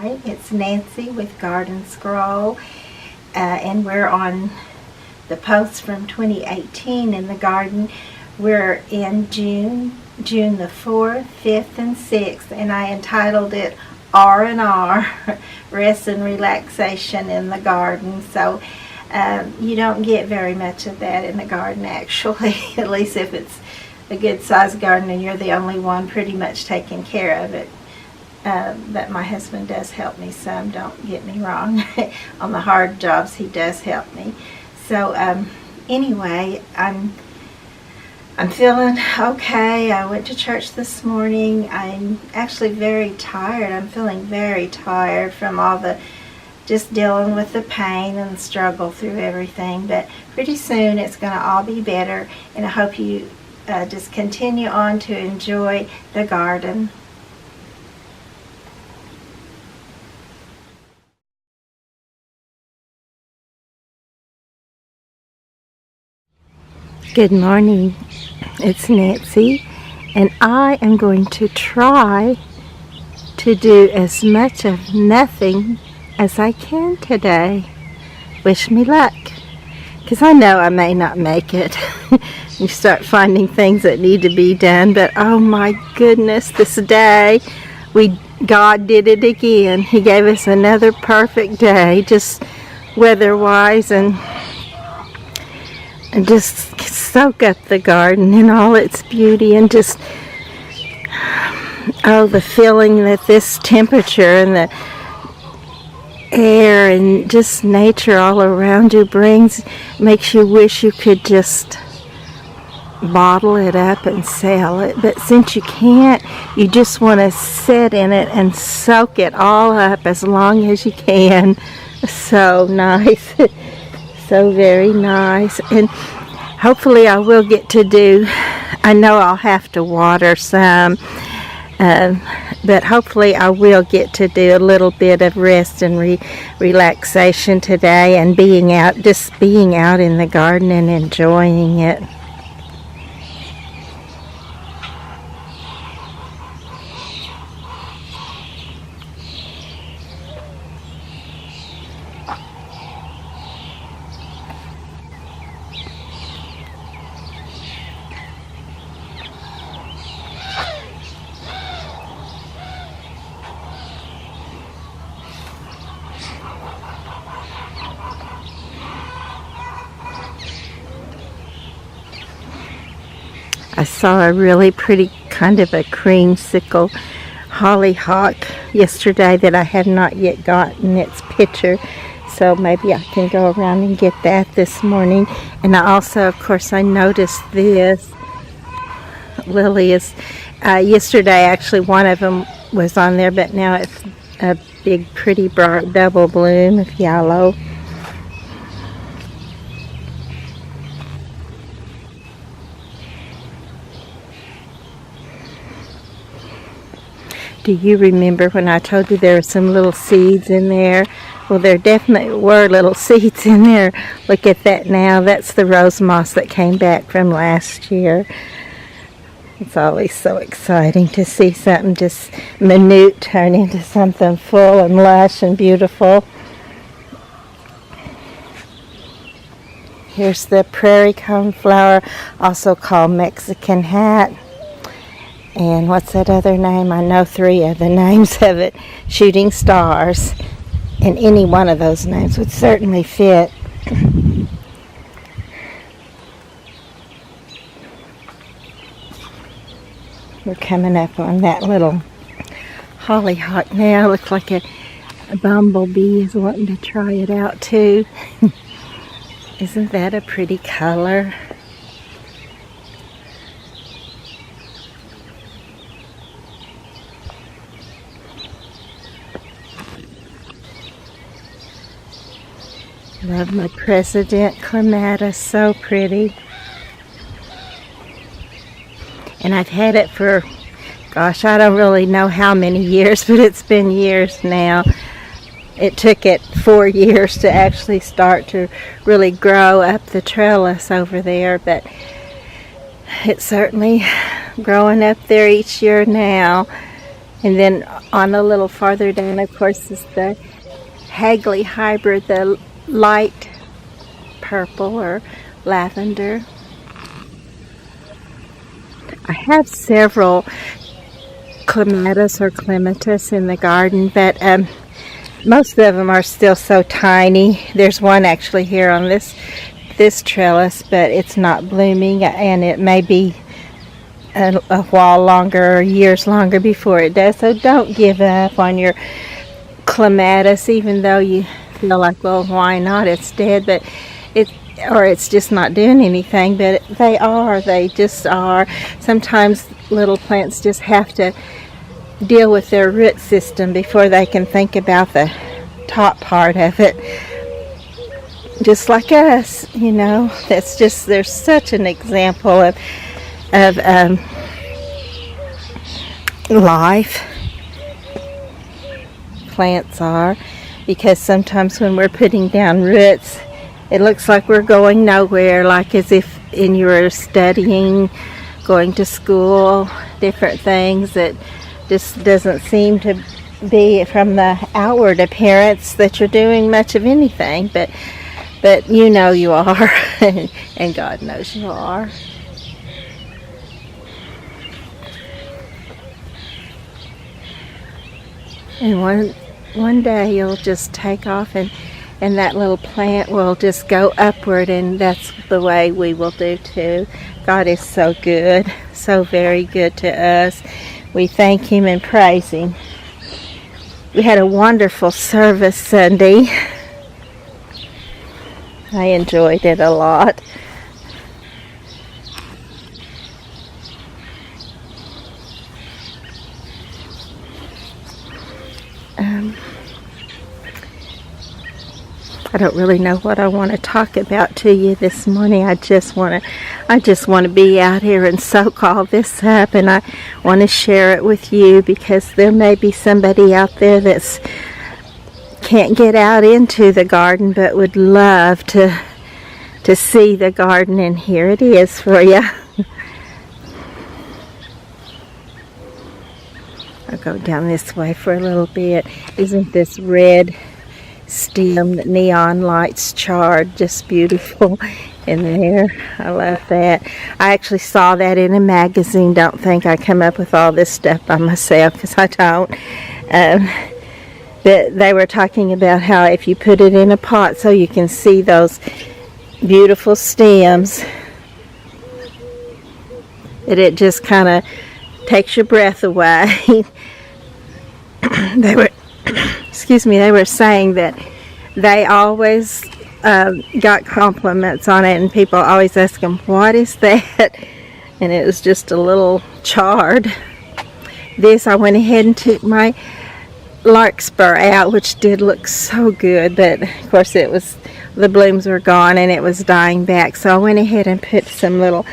Hi, it's Nancy with Garden Scroll, and we're on the posts from 2018 in the garden. We're in June the 4th, 5th, and 6th, and I entitled it R&R, Rest and Relaxation in the Garden. So you don't get very much of that in the garden, actually, at least if it's a good sized garden and you're the only one pretty much taking care of it. But my husband does help me some, don't get me wrong. On the hard jobs he does help me. So anyway, I'm feeling okay. I went to church this morning. I'm actually very tired. I'm feeling very tired from all the just dealing with the pain and the struggle through everything. But pretty soon it's going to all be better, and I hope you just continue on to enjoy the garden. Good morning, it's Nancy, and I am going to try to do as much of nothing as I can today. Wish me luck, because I know I may not make it. You start finding things that need to be done, but oh my goodness, this day, God did it again. He gave us another perfect day, just weather-wise, and just soak up the garden in all its beauty, and just the feeling that this temperature and the air and just nature all around you makes you wish you could just bottle it up and sell it. But since you can't, you just want to sit in it and soak it all up as long as you can. So nice. So very nice. And hopefully I will get to do, I know I'll have to water some, but hopefully I will get to do a little bit of rest and relaxation today, and just being out in the garden and enjoying it. I saw a really pretty kind of a creamsicle hollyhock yesterday that I have not yet gotten its picture, so maybe I can go around and get that this morning. And I also, of course, I noticed this lilies. Yesterday actually one of them was on there, but now it's a big pretty bright double bloom of yellow. Do you remember when I told you there were some little seeds in there? Well, there definitely were little seeds in there. Look at that now. That's the rose moss that came back from last year. It's always so exciting to see something just minute turn into something full and lush and beautiful. Here's the prairie coneflower, also called Mexican hat. And what's that other name? I know 3 of the names of it. Shooting stars. And any one of those names would certainly fit. We're coming up on that little hollyhock now. Looks like a bumblebee is wanting to try it out too. Isn't that a pretty color? Love my President Clematis, so pretty. And I've had it for, gosh, I don't really know how many years, but it's been years now. It took it 4 years to actually start to really grow up the trellis over there, but it's certainly growing up there each year now. And then on a little farther down, of course, is the Hagley hybrid, the light purple or lavender. I have several clematis or clematis in the garden, but most of them are still so tiny. There's one actually here on this trellis, but it's not blooming, and it may be a while longer or years longer before it does. So don't give up on your clematis, even though you feel like, well, why not? It's dead, but it's just not doing anything. But they just are. Sometimes little plants just have to deal with their root system before they can think about the top part of it. Just like us, there's such an example of life. Plants are, because sometimes when we're putting down roots, it looks like we're going nowhere, like as if you were studying, going to school, different things that just doesn't seem to be from the outward appearance that you're doing much of anything, but you are, and God knows you are. And one day you'll just take off, and that little plant will just go upward, and that's the way we will do too. God is so good, so very good to us. We thank Him and praise Him. We had a wonderful service Sunday. I enjoyed it a lot. I don't really know what I want to talk about to you this morning. I just want to be out here and soak all this up, and I want to share it with you, because there may be somebody out there that's can't get out into the garden but would love to see the garden, and here it is for you. I'll go down this way for a little bit. Isn't this red stem that neon lights charred just beautiful in there? I love that. I actually saw that in a magazine. Don't think I come up with all this stuff by myself, because I don't. They were talking about how if you put it in a pot so you can see those beautiful stems, it just kind of takes your breath away. They were saying that they always got compliments on it, and people always ask them, what is that? And it was just a little charred. I went ahead and took my larkspur out, which did look so good, but of course the blooms were gone and it was dying back. So I went ahead and put some little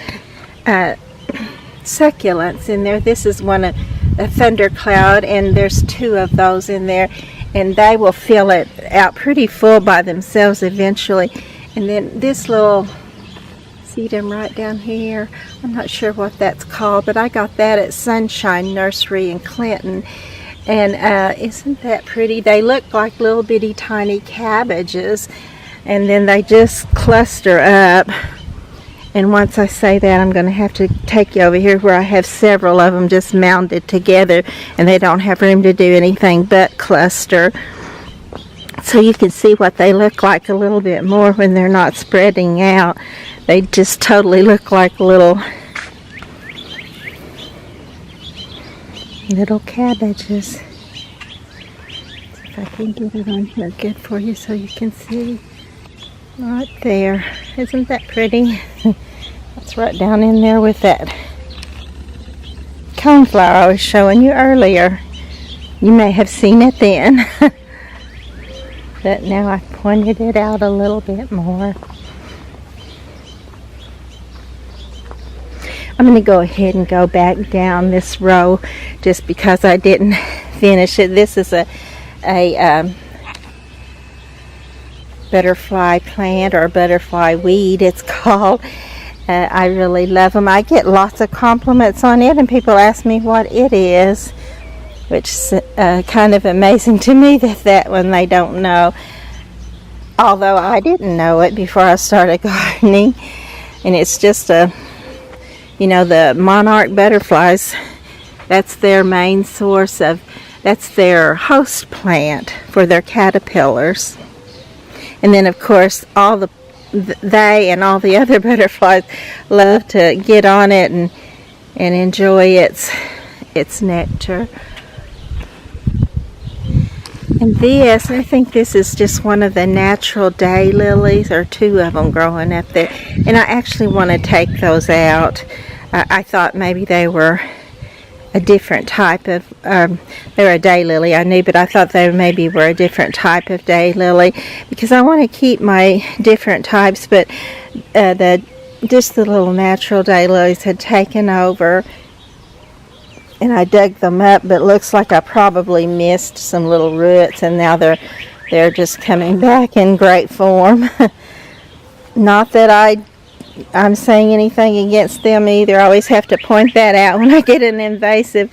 succulents in there. This is one of a thundercloud, and there's two of those in there, and they will fill it out pretty full by themselves eventually. And then this little sedum right down here, I'm not sure what that's called, but I got that at Sunshine Nursery in Clinton, and isn't that pretty? They look like little bitty tiny cabbages, and then they just cluster up. And once I say that, I'm going to have to take you over here where I have several of them just mounded together, and they don't have room to do anything but cluster. So you can see what they look like a little bit more when they're not spreading out. They just totally look like little cabbages. If I can get it on here good for you so you can see. Right there. Isn't that pretty? That's right down in there with that coneflower I was showing you earlier. You may have seen it then. But now I've pointed it out a little bit more. I'm going to go ahead and go back down this row just because I didn't finish it. This is a butterfly plant, or butterfly weed it's called. I really love them. I get lots of compliments on it, and people ask me what it is. which is kind of amazing to me that one they don't know. Although I didn't know it before I started gardening. And it's just the monarch butterflies, that's their main source of, that's their host plant for their caterpillars. And then of course they and all the other butterflies love to get on it and enjoy its nectar. And this, I think this is just one of the natural daylilies, or two of them growing up there. And I actually want to take those out. I thought maybe they were a different type of, they were a daylily, I knew, but I thought they maybe were a different type of daylily, because I want to keep my different types, but just the little natural daylilies had taken over. And I dug them up, but it looks like I probably missed some little roots, and now they're just coming back in great form. Not that I'm saying anything against them either. I always have to point that out when I get an invasive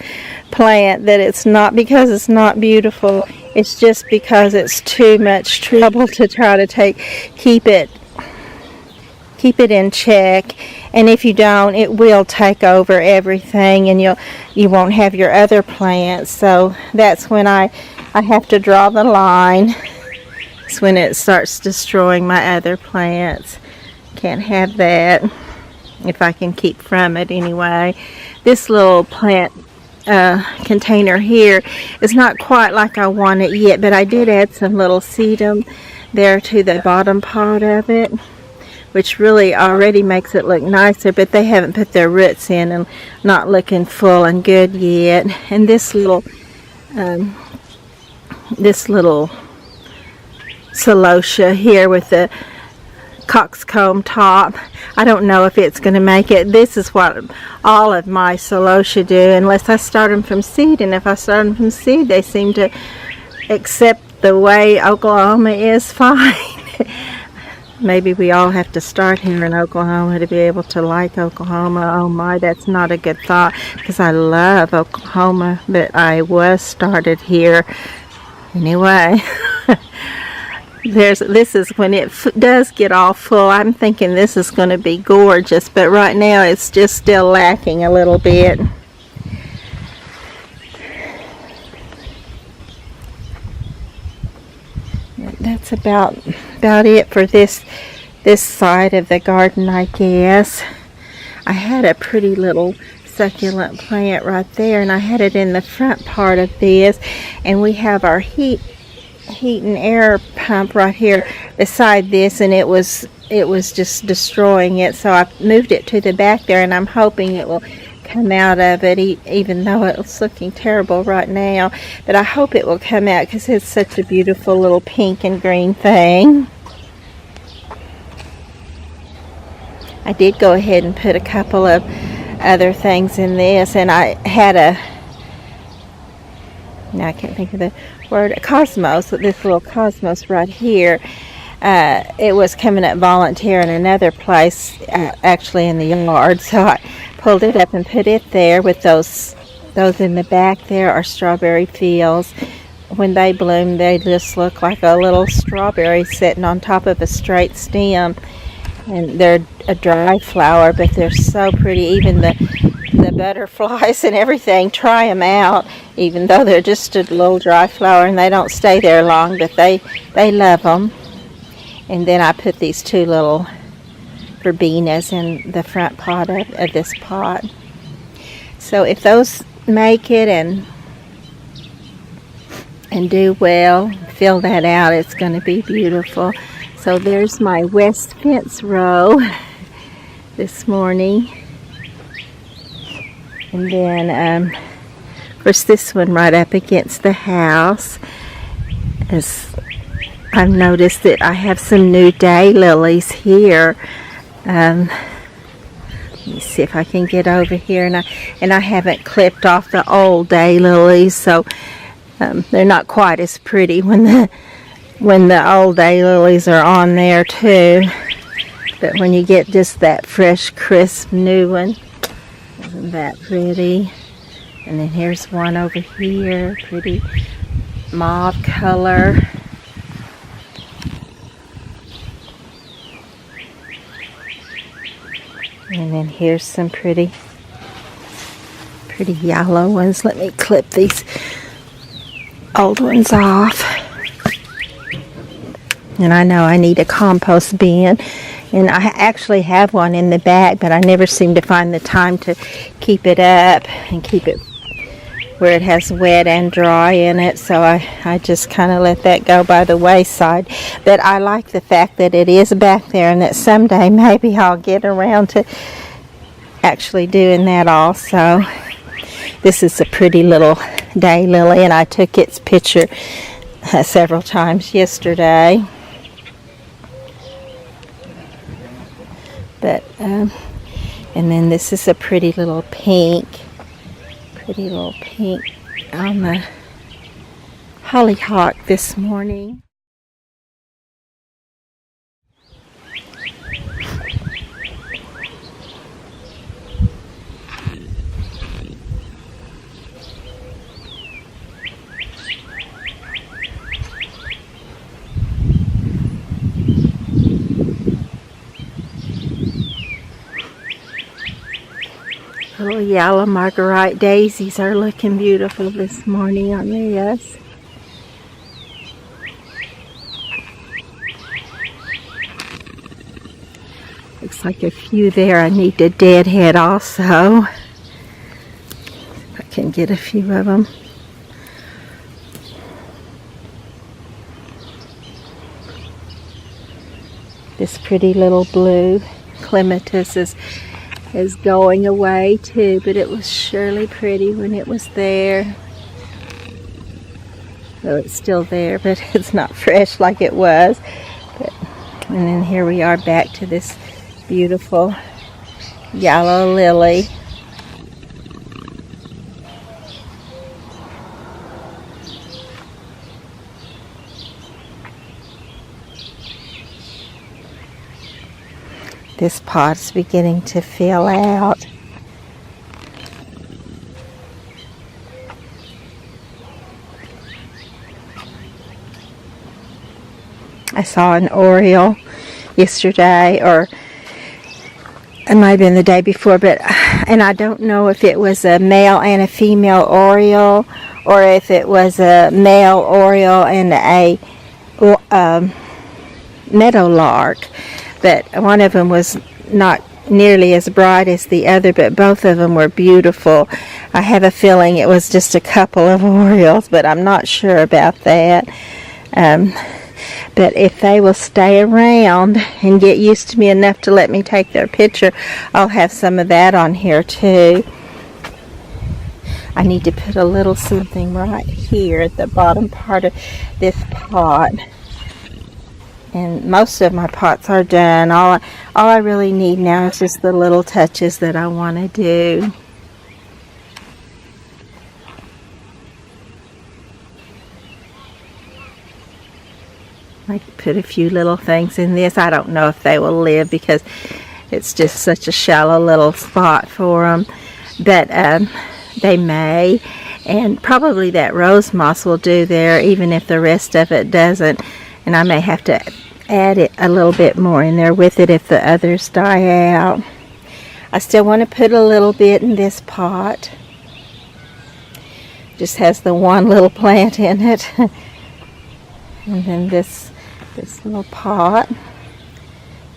plant, that it's not because it's not beautiful. It's just because it's too much trouble to try to keep it in check. And if you don't, it will take over everything, and you won't have your other plants. So that's when I have to draw the line. It's when it starts destroying my other plants. Can't have that if I can keep from it anyway. This little plant container here is not quite like I want it yet, but I did add some little sedum there to the bottom part of it, which really already makes it look nicer, but they haven't put their roots in and not looking full and good yet. And this little celosia here with the coxcomb top, I don't know if it's going to make it. This is what all of my celosia do, unless I start them from seed, and if I start them from seed, they seem to accept the way Oklahoma is fine. Maybe we all have to start here in Oklahoma to be able to like Oklahoma. Oh my, that's not a good thought, because I love Oklahoma, but I was started here anyway. This is when it does get all full. I'm thinking this is going to be gorgeous, but right now it's just still lacking a little bit. That's about it for this side of the garden, I guess. I had a pretty little succulent plant right there, and I had it in the front part of this, and we have our heat and air pump right here beside this, and it was just destroying it, so I moved it to the back there, and I'm hoping it will come out of it, even though it's looking terrible right now. But I hope it will come out, because it's such a beautiful little pink and green thing. I did go ahead and put a couple of other things in this, and I had now I can't think of the word, cosmos, this little cosmos right here. It was coming up volunteer in another place, actually in the yard, so I pulled it up and put it there with those in the back there are strawberry fields. When they bloom, they just look like a little strawberry sitting on top of a straight stem, and they're a dry flower, but they're so pretty. Even the butterflies and everything try them out, even though they're just a little dry flower and they don't stay there long, but they love them. And then I put these two little verbenas in the front pot of this pot. So if those make it and do well, fill that out, it's going to be beautiful. So there's my west fence row this morning. And then, of course, this one right up against the house. I've noticed that I have some new daylilies here. Let me see if I can get over here. And I haven't clipped off the old daylilies, so they're not quite as pretty when the old daylilies are on there too. But when you get just that fresh, crisp new one, isn't that pretty? And then here's one over here, pretty mauve color. And then here's some pretty yellow ones. Let me clip these old ones off. And I know I need a compost bin. And I actually have one in the back, but I never seem to find the time to keep it up and keep it where it has wet and dry in it. So I just kind of let that go by the wayside. But I like the fact that it is back there, and that someday maybe I'll get around to actually doing that also. This is a pretty little daylily, and I took its picture several times yesterday. But and then this is a pretty little pink on the hollyhock this morning. Little yellow marguerite daisies are looking beautiful this morning on this. Looks like a few there I need to deadhead also. If I can get a few of them. This pretty little blue clematis is going away too, but it was surely pretty when it was there. Though it's still there, but it's not fresh like it was. And then here we are back to this beautiful yellow lily. This pot's beginning to fill out. I saw an oriole yesterday, or it might have been the day before, and I don't know if it was a male and a female oriole, or if it was a male oriole and a meadowlark. But one of them was not nearly as bright as the other, but both of them were beautiful. I have a feeling it was just a couple of orioles, but I'm not sure about that. But if they will stay around and get used to me enough to let me take their picture, I'll have some of that on here too. I need to put a little something right here at the bottom part of this pot. And most of my pots are done. All I really need now is just the little touches that I want to do. I could put a few little things in this. I don't know if they will live because it's just such a shallow little spot for them. But they may. And probably that rose moss will do there, even if the rest of it doesn't. And I may have to add it a little bit more in there with it if the others die out. I still want to put a little bit in this pot. Just has the one little plant in it. And then this little pot.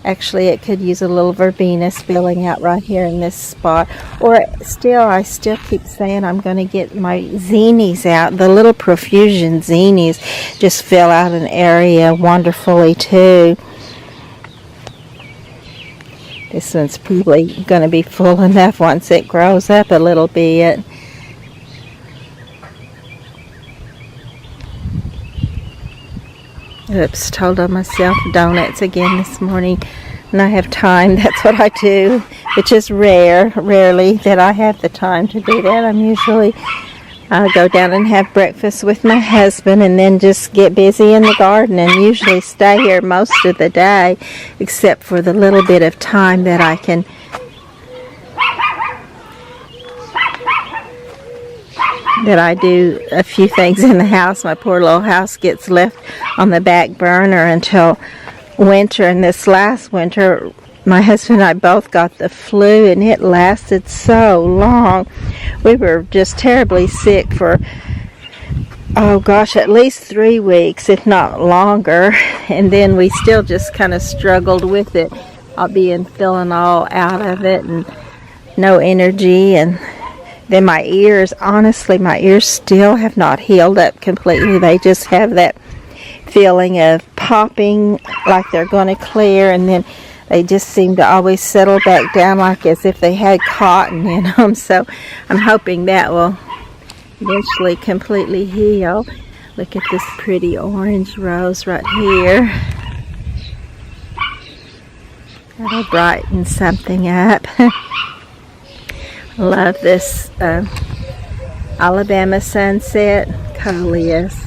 Actually, it could use a little verbena spilling out right here in this spot. Or I still keep saying I'm going to get my zinnias out. The little profusion zinnias just fill out an area wonderfully too. This one's probably going to be full enough once it grows up a little bit. Oops, told on myself donuts again this morning. When I have time, that's what I do, which is rarely that I have the time to do that. I'm usually go down and have breakfast with my husband and then just get busy in the garden, and usually stay here most of the day, except for the little bit of time that I can that I do a few things in the house. My poor little house gets left on the back burner until winter, and this last winter my husband and I both got the flu, and it lasted so long. We were just terribly sick for, oh gosh, at least 3 weeks, if not longer, and then we still just kind of struggled with it. I'll be feeling all out of it and no energy, and then my ears, honestly, my ears still have not healed up completely. They just have that feeling of popping like they're going to clear, and then they just seem to always settle back down like as if they had cotton in them. So I'm hoping that will eventually completely heal. Look at this pretty orange rose right here. That'll brighten something up. Love this Alabama sunset coleus.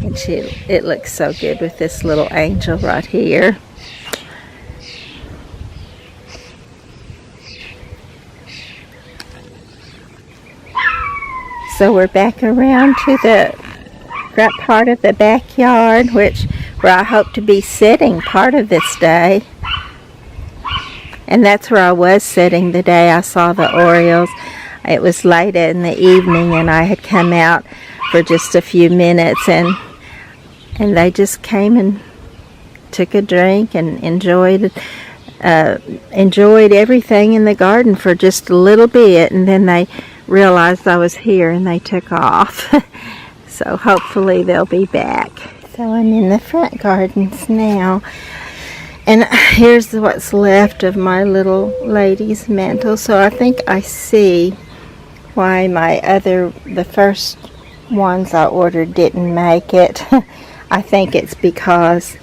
And it looks so good with this little angel right here. So we're back around to the front part of the backyard, where I hope to be sitting part of this day. And that's where I was sitting the day I saw the Orioles. It was late in the evening, and I had come out for just a few minutes, and they just came and took a drink and enjoyed everything in the garden for just a little bit, and then they realized I was here and they took off. So hopefully they'll be back. So I'm in the front gardens now, and here's what's left of my little lady's mantle. So I think I see why the first ones I ordered didn't make it. I think it's because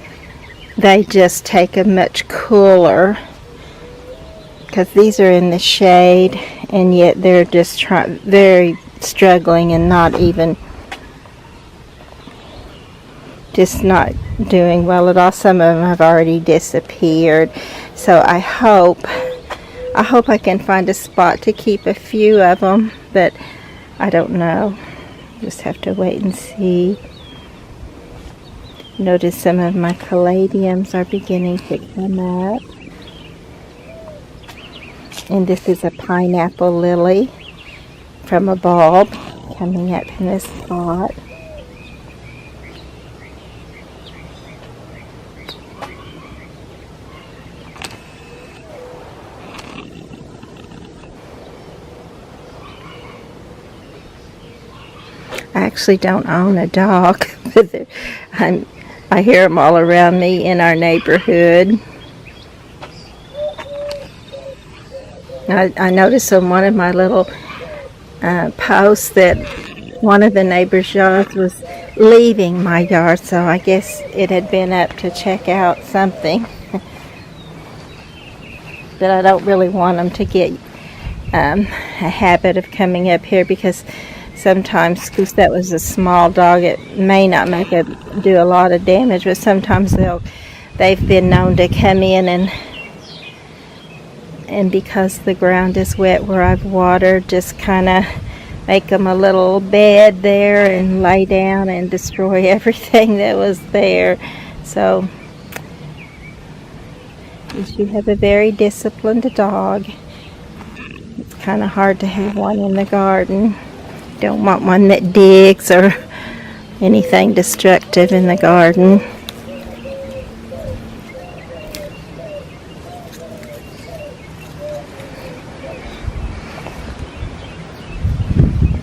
they just take a much cooler, because these are in the shade, and yet they're just very struggling and not doing well at all. Some of them have already disappeared. So I hope I can find a spot to keep a few of them, but I don't know. Just have to wait and see. Notice some of my caladiums are beginning to come up. And this is a pineapple lily from a bulb coming up in this spot. I actually don't own a dog, but I hear them all around me in our neighborhood. I noticed on one of my little posts that one of the neighbors' yards was leaving my yard, so I guess it had been up to check out something. But I don't really want them to get a habit of coming up here, because sometimes, because that was a small dog, it may not do a lot of damage, but sometimes they've been known to come in and because the ground is wet where I've watered, just kind of make them a little bed there and lay down and destroy everything that was there. So you have a very disciplined dog. It's kind of hard to have one in the garden. Don't want one that digs or anything destructive in the garden.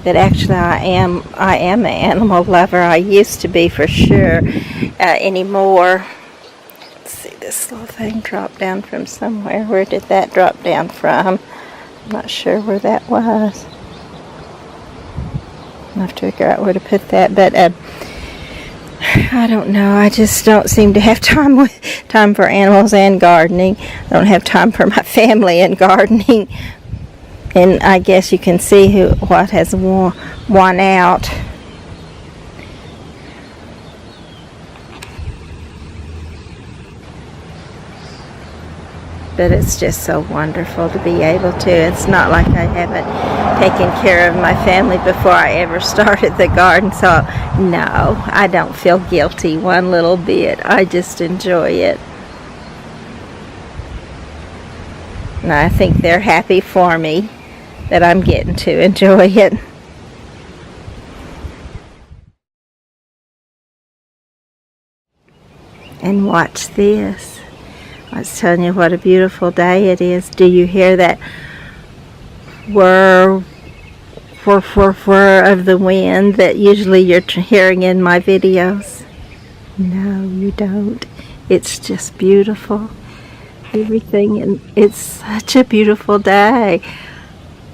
But actually I am an animal lover. I used to be, for sure. Anymore. Let's see, this little thing dropped down from somewhere. Where did that drop down from? I'm not sure where that was. I'll have to figure out where to put that, but I don't know. I just don't seem to have time for animals and gardening. I don't have time for my family and gardening. And I guess you can see what has won out. But it's just so wonderful to be able to. It's not like I haven't taken care of my family before I ever started the garden. So no, I don't feel guilty one little bit. I just enjoy it. And I think they're happy for me that I'm getting to enjoy it. And watch this. I was telling you what a beautiful day it is. Do you hear that whir, whir, whir, whir of the wind that usually you're hearing in my videos? No, you don't. It's just beautiful. Everything, and it's such a beautiful day.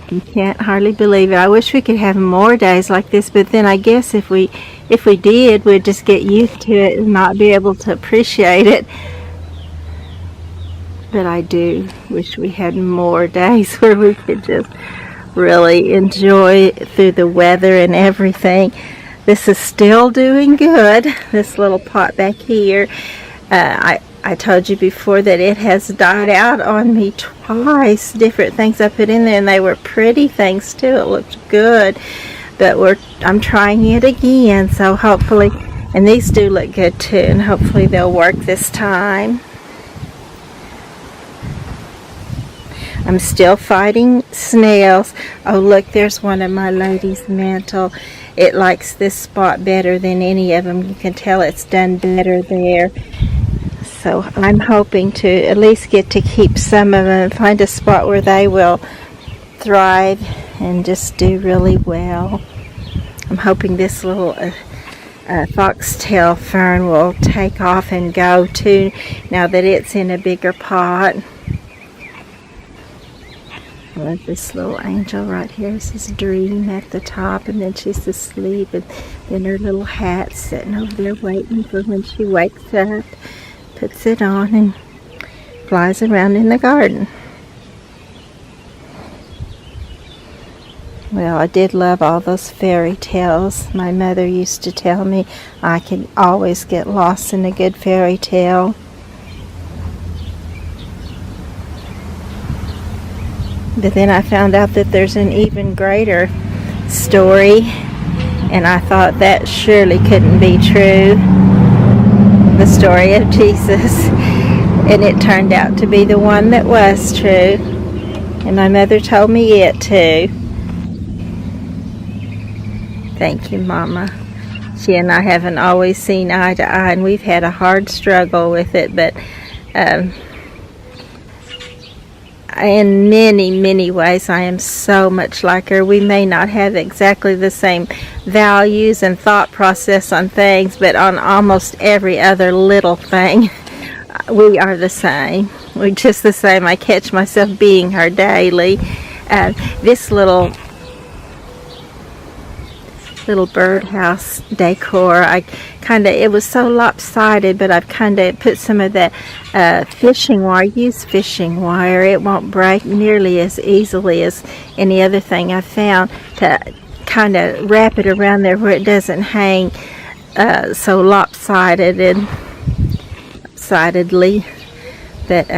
You can't hardly believe it. I wish we could have more days like this, but then I guess if we did, we'd just get used to it and not be able to appreciate it. But I do wish we had more days where we could just really enjoy through the weather and everything. This is still doing good, this little pot back here. I told you before that it has died out on me twice. Different things I put in there, and they were pretty things too. It looked good, but I'm trying it again. So hopefully, and these do look good too, and hopefully they'll work this time. I'm still fighting snails. Oh look, there's one of my lady's mantle. It likes this spot better than any of them. You can tell it's done better there. So I'm hoping to at least get to keep some of them and find a spot where they will thrive and just do really well. I'm hoping this little foxtail fern will take off and go too now that it's in a bigger pot. I love this little angel right here. This is Dream at the top, and then she's asleep, and then her little hat's sitting over there waiting for when she wakes up. Puts it on and flies around in the garden. Well, I did love all those fairy tales. My mother used to tell me I can always get lost in a good fairy tale. But then I found out that there's an even greater story, and I thought that surely couldn't be true. The story of Jesus, and it turned out to be the one that was true, and my mother told me it too. Thank you, Mama. She and I haven't always seen eye to eye, and we've had a hard struggle with it, but in many ways I am so much like her. We may not have exactly the same values and thought process on things, but on almost every other little thing we are the same. We're just the same. I catch myself being her daily. This little birdhouse decor, it was so lopsided, but I've kind of put some of that fishing wire. Use fishing wire. It won't break nearly as easily as any other thing I found, to kind of wrap it around there where it doesn't hang so lopsided and lopsidedly. But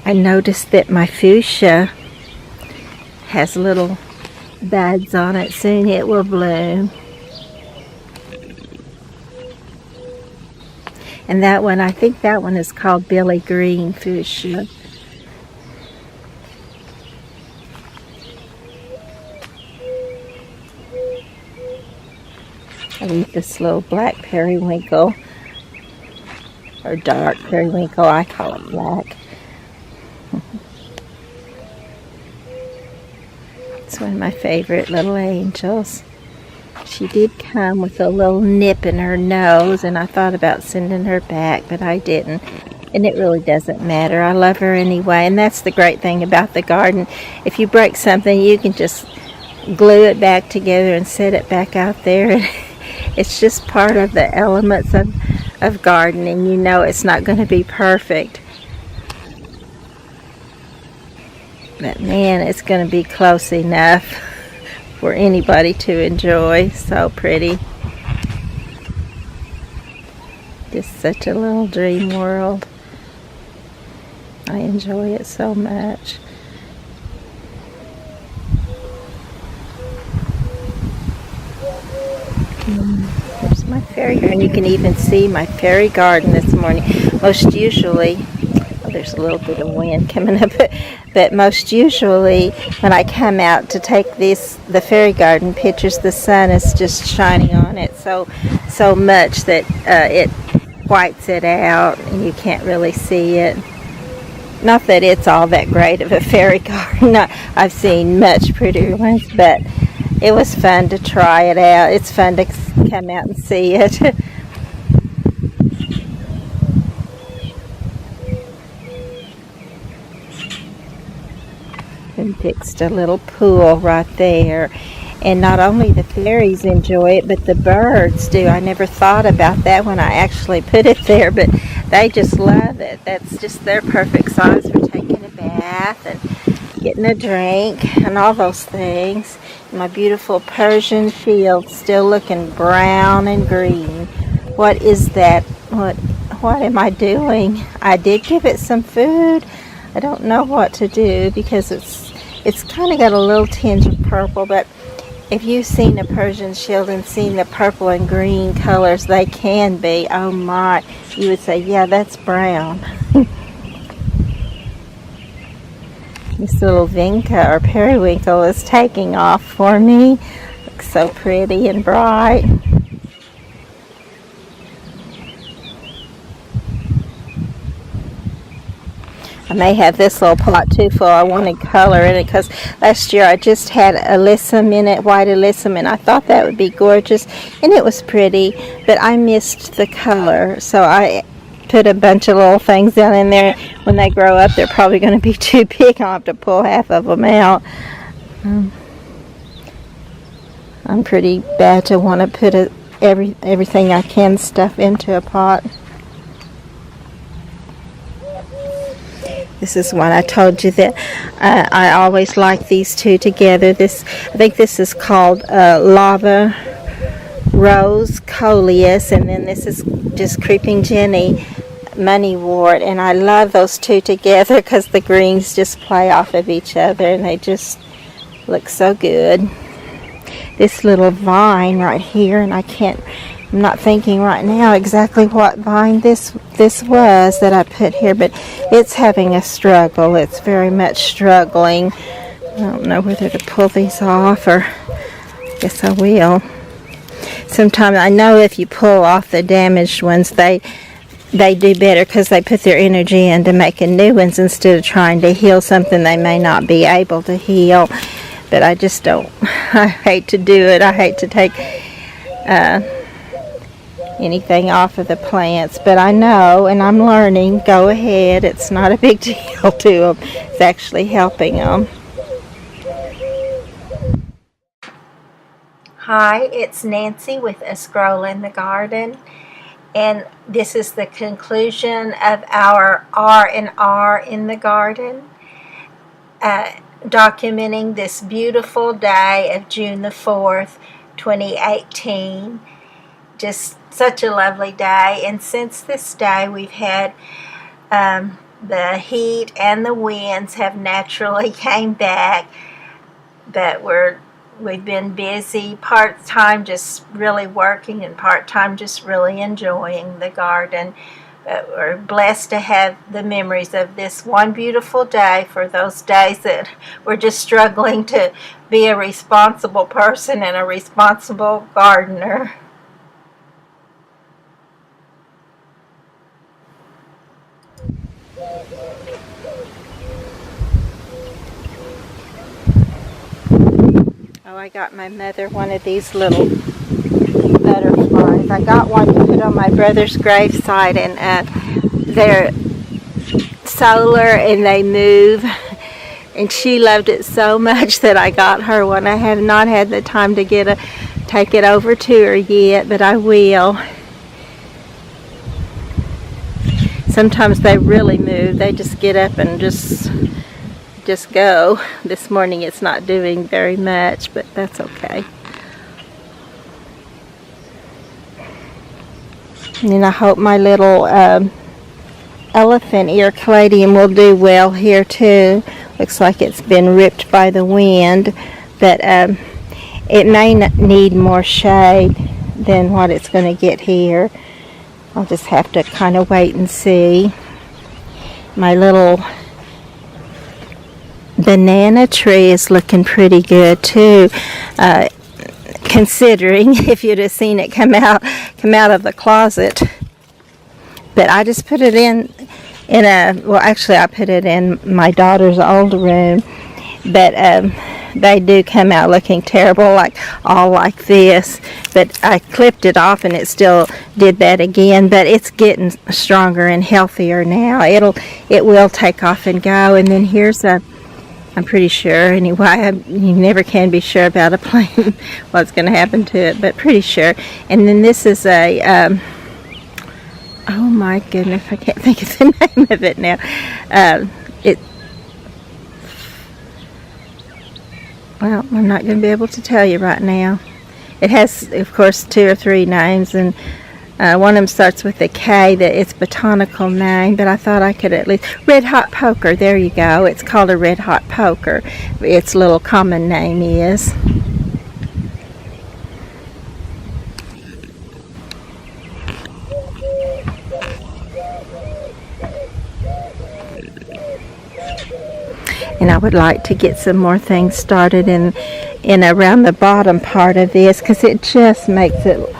I noticed that my fuchsia has little buds on it. Soon it will bloom. And that one, I think that one is called Billy Green fuchsia. I need this little black periwinkle, or dark periwinkle. I call it black. It's one of my favorite little angels. She did come with a little nip in her nose, and I thought about sending her back, but I didn't. And it really doesn't matter. I love her anyway, and that's the great thing about the garden. If you break something, you can just glue it back together and set it back out there. It's just part of the elements of gardening. You know it's not going to be perfect. But man, it's going to be close enough for anybody to enjoy. So pretty. Just such a little dream world. I enjoy it so much. There's my fairy garden. You can even see my fairy garden this morning. Most usually, oh, there's a little bit of wind coming up, but most usually when I come out to take the fairy garden pictures, the sun is just shining on it so much that it whites it out and you can't really see it. Not that it's all that great of a fairy garden. I've seen much prettier ones, but it was fun to try it out. It's fun to come out and see it. And fixed a little pool right there. And not only the fairies enjoy it, but the birds do. I never thought about that when I actually put it there, but they just love it. That's just their perfect size for taking a bath and getting a drink and all those things. My beautiful Persian shield still looking brown and green. What is that? What am I doing? I did give it some food. I don't know what to do because it's kind of got a little tinge of purple, but if you've seen a Persian shield and seen the purple and green colors, they can be, oh my, you would say, yeah, that's brown. This little vinca or periwinkle is taking off for me. Looks so pretty and bright. I may have this little pot too full. I wanted color in it because last year I just had alyssum in it, white alyssum, and I thought that would be gorgeous and it was pretty, but I missed the color, so I put a bunch of little things down in there. When they grow up, they're probably going to be too big. I'll have to pull half of them out. I'm pretty bad to want to put everything I can stuff into a pot. This is one I told you that I always like these two together. I think this is called Lava Rose Coleus, and then this is just Creeping Jenny Moneywort, and I love those two together because the greens just play off of each other and they just look so good. This little vine right here, and I'm not thinking right now exactly what vine this was that I put here, but it's having a struggle. It's very much struggling. I don't know whether to pull these off, or I guess I will. Sometimes I know if you pull off the damaged ones, they do better because they put their energy into making new ones instead of trying to heal something they may not be able to heal. But I just don't. I hate to do it. I hate to take anything off of the plants, but I know, and I'm learning. Go ahead. It's not a big deal to them. It's actually helping them. Hi, it's Nancy with A Scroll in the Garden, and this is the conclusion of our R&R in the garden, documenting this beautiful day of June the 4th, 2018. Just such a lovely day, and since this day we've had the heat and the winds have naturally came back, but we've been busy, part-time just really working and part-time just really enjoying the garden. But we're blessed to have the memories of this one beautiful day for those days that we're just struggling to be a responsible person and a responsible gardener. Oh, I got my mother one of these little butterflies. I got one to put on my brother's gravesite, and they're solar and they move, and she loved it so much that I got her one. I have not had the time to take it over to her yet, but I will. Sometimes they really move. They just get up and just go. This morning it's not doing very much, but that's okay. And I hope my little elephant ear caladium will do well here too. Looks like it's been ripped by the wind, but it may need more shade than what it's going to get here. I'll just have to kind of wait and see. My little banana tree is looking pretty good too, considering if you'd have seen it come out of the closet. But I just put it in well, actually I put it in my daughter's old room, but they do come out looking terrible, all like this. But I clipped it off and it still did that again, but it's getting stronger and healthier now. It will take off and go. And then here's I'm pretty sure anyway, you never can be sure about a plant what's going to happen to it, but pretty sure. And then this is a oh my goodness, I can't think of the name of it now. Well, I'm not going to be able to tell you right now. It has, of course, 2 or 3 names, and one of them starts with a K, that its botanical name, but I thought I could at least... Red Hot Poker, there you go. It's called a Red Hot Poker. Its little common name is. And I would like to get some more things started in around the bottom part of this, because it just makes it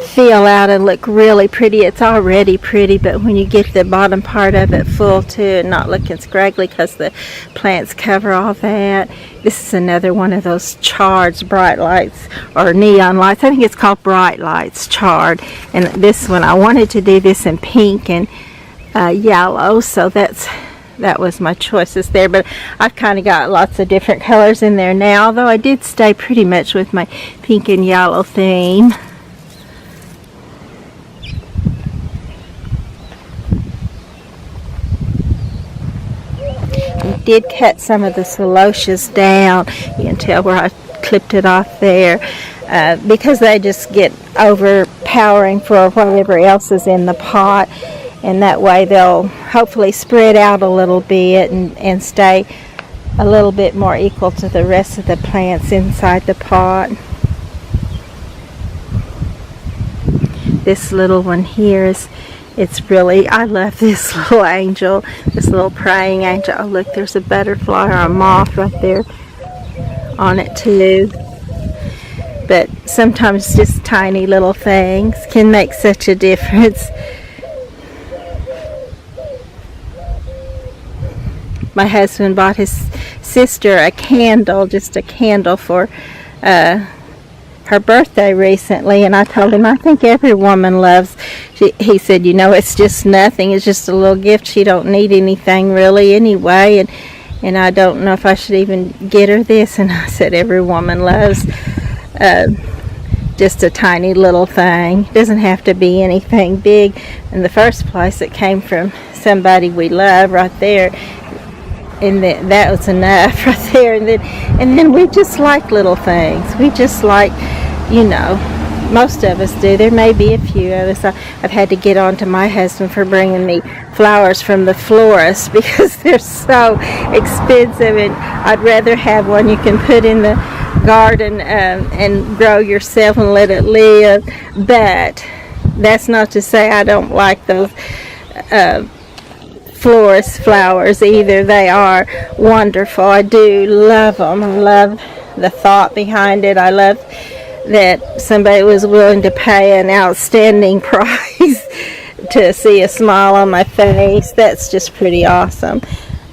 feel out and look really pretty. It's already pretty, but when you get the bottom part of it full too and not looking scraggly because the plants cover all that. This is another one of those charred bright lights or neon lights. I think it's called bright lights, charred. And this one, I wanted to do this in pink and yellow, so that was my choices there, but I've kind of got lots of different colors in there now, although I did stay pretty much with my pink and yellow theme. I did cut some of the celosias down. You can tell where I clipped it off there, because they just get overpowering for whatever else is in the pot. And that way they'll hopefully spread out a little bit and stay a little bit more equal to the rest of the plants inside the pot. This little one here I love this little angel, this little praying angel. Oh look, there's a butterfly or a moth right there on it too. But sometimes just tiny little things can make such a difference. My husband bought his sister a candle, just a candle for her birthday recently, and I told him I think every woman loves, he said, you know, it's just nothing, it's just a little gift, she don't need anything really anyway, and I don't know if I should even get her this. And I said every woman loves just a tiny little thing. It doesn't have to be anything big. In the first place, it came from somebody we love right there. And that was enough right there. And then we just like little things. We just like, you know, most of us do. There may be a few of us. I've had to get on to my husband for bringing me flowers from the florist because they're so expensive, and I'd rather have one you can put in the garden and grow yourself and let it live. But that's not to say I don't like those florist flowers either. They are wonderful. I do love them. I love the thought behind it. I love that somebody was willing to pay an outstanding price to see a smile on my face. That's just pretty awesome.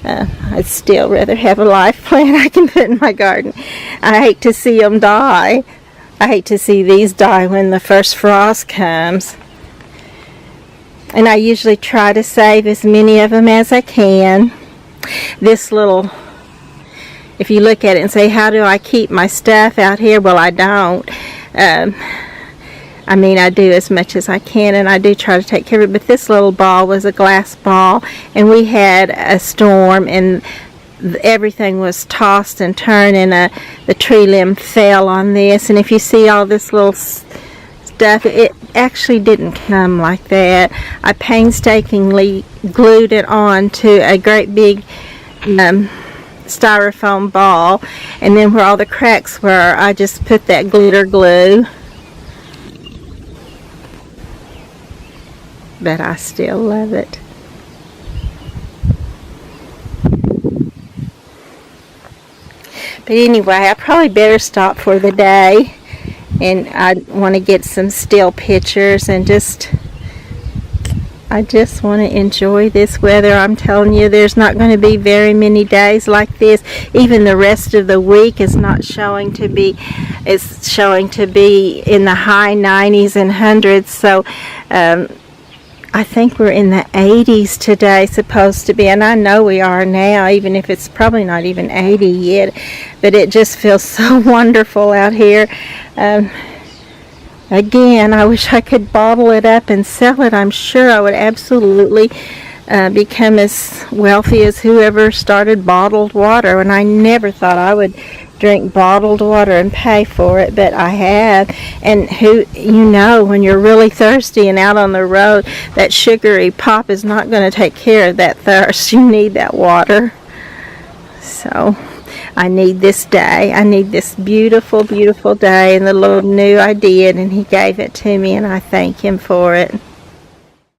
I'd still rather have a live plant I can put in my garden. I hate to see them die. I hate to see these die when the first frost comes. And I usually try to save as many of them as I can. This little, if you look at it and say, how do I keep my stuff out here? Well, I don't. I mean, I do as much as I can, and I do try to take care of it. But this little ball was a glass ball, and we had a storm, and everything was tossed and turned, and the tree limb fell on this. And if you see all this little stuff. It actually didn't come like that. I painstakingly glued it on to a great big styrofoam ball, and then where all the cracks were, I just put that glitter glue. But I still love it. But anyway, I probably better stop for the day, and I want to get some still pictures and I just want to enjoy this weather. I'm telling you, there's not going to be very many days like this. Even the rest of the week is not showing to be, it's showing to be in the high 90s and hundreds. So I think we're in the 80s today, supposed to be, and I know we are now, even if it's probably not even 80 yet, but it just feels so wonderful out here. Again, I wish I could bottle it up and sell it. I'm sure I would absolutely become as wealthy as whoever started bottled water, and I never thought I would drink bottled water and pay for it, but I have. And when you're really thirsty and out on the road, that sugary pop is not going to take care of that thirst. You need that water. So I need this day. I need this beautiful, beautiful day, and the Lord knew I did, and He gave it to me, and I thank Him for it.